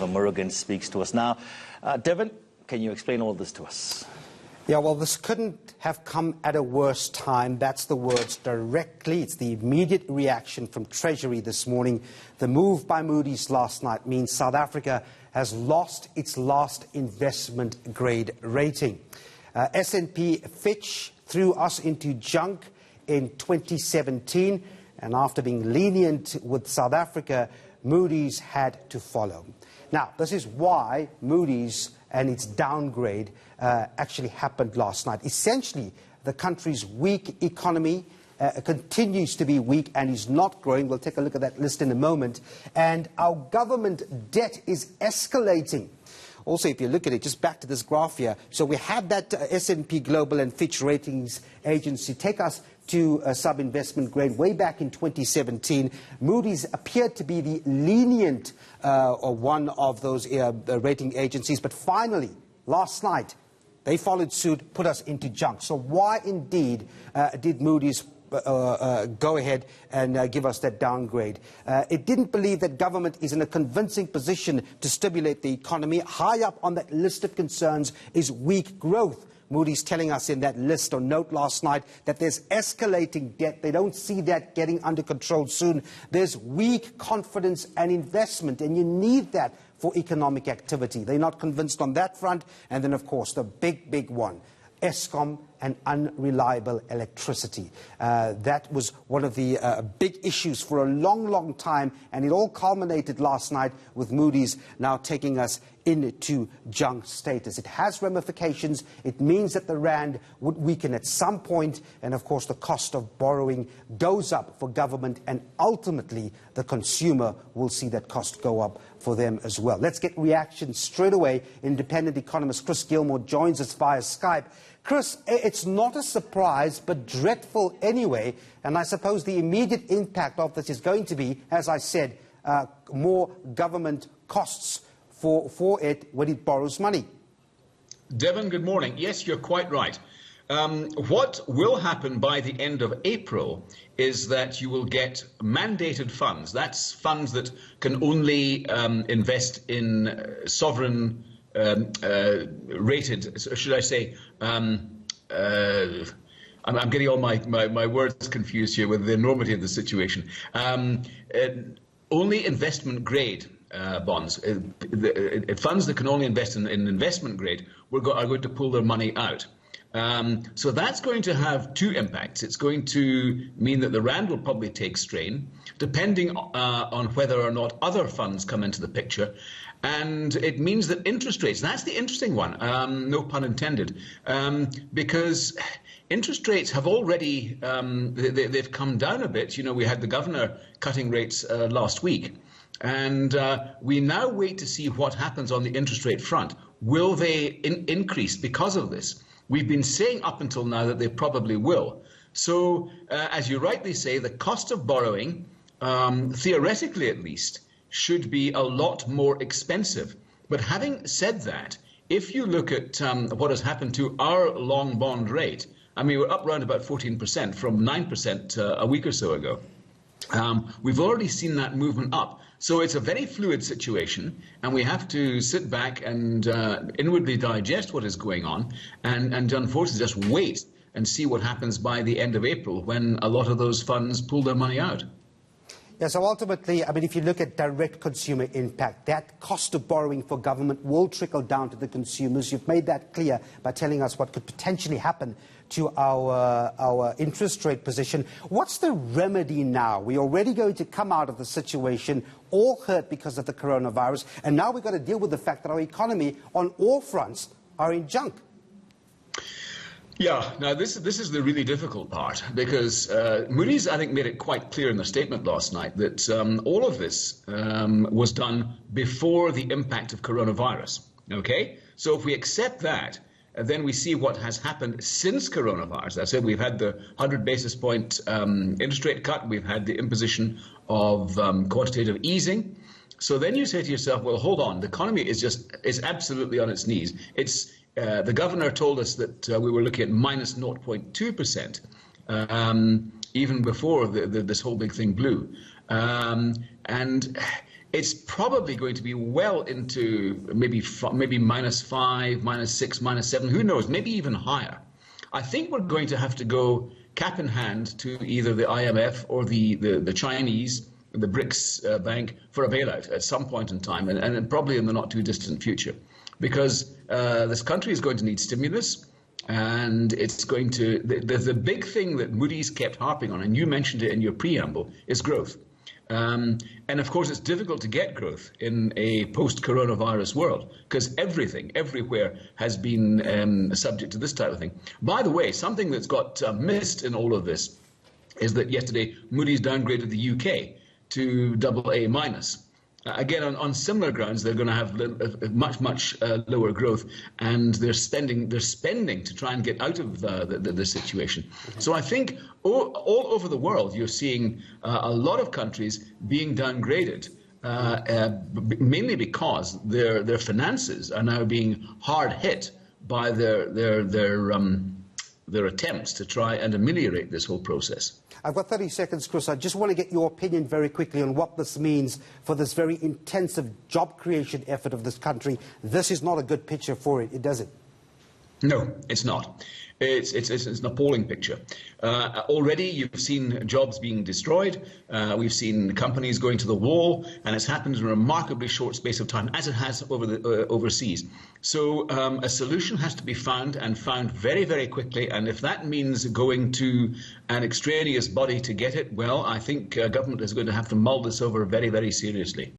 Murugan speaks to us now. Devon, can you explain all this to us? Yeah, well, this couldn't have come at a worse time. That's the words directly. It's the immediate reaction from Treasury this morning. The move by Moody's last night means South Africa has lost its last investment grade rating. S&P Fitch threw us into junk in 2017, and after being lenient with South Africa, Moody's had to follow. Now, this is why Moody's and its downgrade actually happened last night. Essentially, the country's weak economy continues to be weak and is not growing. We'll take a look at that list in a moment. And our government debt is escalating. Also, if you look at it, just back to this graph here, so we had that S&P Global and Fitch Ratings Agency take us to sub-investment grade way back in 2017. Moody's appeared to be the lenient or one of those rating agencies, but finally, last night, they followed suit, put us into junk. So why indeed did Moody's go ahead and give us that downgrade? It didn't believe that government is in a convincing position to stimulate the economy. High up on that list of concerns is weak growth. Moody's telling us in that list or note last night that there's escalating debt. They don't see that getting under control soon. There's weak confidence and investment, and you need that for economic activity. They're not convinced on that front. And then, of course, the big one, Eskom and unreliable electricity. That was one of the big issues for a long time, and it all culminated last night with Moody's now taking us into junk status. It has ramifications. It means that the rand would weaken at some point, and of course the cost of borrowing goes up for government, and ultimately the consumer will see that cost go up for them as well. Let's get reactions straight away. Independent economist Chris Gilmour joins us via Skype. Chris, it's not a surprise, but dreadful anyway, and I suppose the immediate impact of this is going to be, as I said, more government costs for it when it borrows money. Devon, good morning. Yes, you're quite right. What will happen by the end of April is that you will get mandated funds. That's funds that can only invest in sovereign rated, should I say, I'm getting all my words confused here with the enormity of the situation. Only investment grade bonds, funds that can only invest in investment grade are going to pull their money out. So that's going to have two impacts. It's going to mean that the rand will probably take strain, depending on whether or not other funds come into the picture. And it means that interest rates, that's the interesting one, no pun intended, because interest rates have already, they've come down a bit. You know, we had the governor cutting rates last week. And we now wait to see what happens on the interest rate front. Will they increase because of this? We've been saying up until now that they probably will. So, as you rightly say, the cost of borrowing, theoretically at least, should be a lot more expensive. But having said that, if you look at what has happened to our long bond rate, I mean, we're up around about 14% from 9% a week or so ago. We've already seen that movement up. So it's a very fluid situation, and we have to sit back and inwardly digest what is going on and unfortunately just wait and see what happens by the end of April when a lot of those funds pull their money out. Yeah, so ultimately, I mean, if you look at direct consumer impact, that cost of borrowing for government will trickle down to the consumers. You've made that clear by telling us what could potentially happen to our interest rate position. What's the remedy now? We're already going to come out of the situation all hurt because of the coronavirus, and now we've got to deal with the fact that our economy on all fronts are in junk. Yeah, now this is the really difficult part, because Moody's, I think, made it quite clear in the statement last night that all of this was done before the impact of coronavirus. Okay, so if we accept that, then we see what has happened since coronavirus. I said we've had the 100 basis point interest rate cut. We've had the imposition of quantitative easing. So then you say to yourself, well, hold on, the economy is absolutely on its knees. The governor told us that we were looking at minus 0.2%, even before this whole big thing blew. And it's probably going to be well into maybe -5, -6, -7, who knows, maybe even higher. I think we're going to have to go cap in hand to either the IMF or the Chinese, the BRICS bank, for a bailout at some point in time, and probably in the not too distant future, because this country is going to need stimulus. And it's going to, the big thing that Moody's kept harping on, and you mentioned it in your preamble, is growth. And of course, it's difficult to get growth in a post-coronavirus world because everything, everywhere has been subject to this type of thing. By the way, something that's got missed in all of this is that yesterday Moody's downgraded the UK to AA-. Again, on similar grounds, they're going to have much lower growth, and they're spending to try and get out of the situation. So I think all over the world, you're seeing a lot of countries being downgraded, mainly because their finances are now being hard hit by their attempts to try and ameliorate this whole process. I've got 30 seconds, Chris. I just want to get your opinion very quickly on what this means for this very intensive job creation effort of this country. This is not a good picture for it, does it? No, it's not. It's an appalling picture. Already you've seen jobs being destroyed. We've seen companies going to the wall, and it's happened in a remarkably short space of time, as it has overseas. So a solution has to be found, and found very, very quickly. And if that means going to an extraneous body to get it, well, I think government is going to have to mull this over very, very seriously.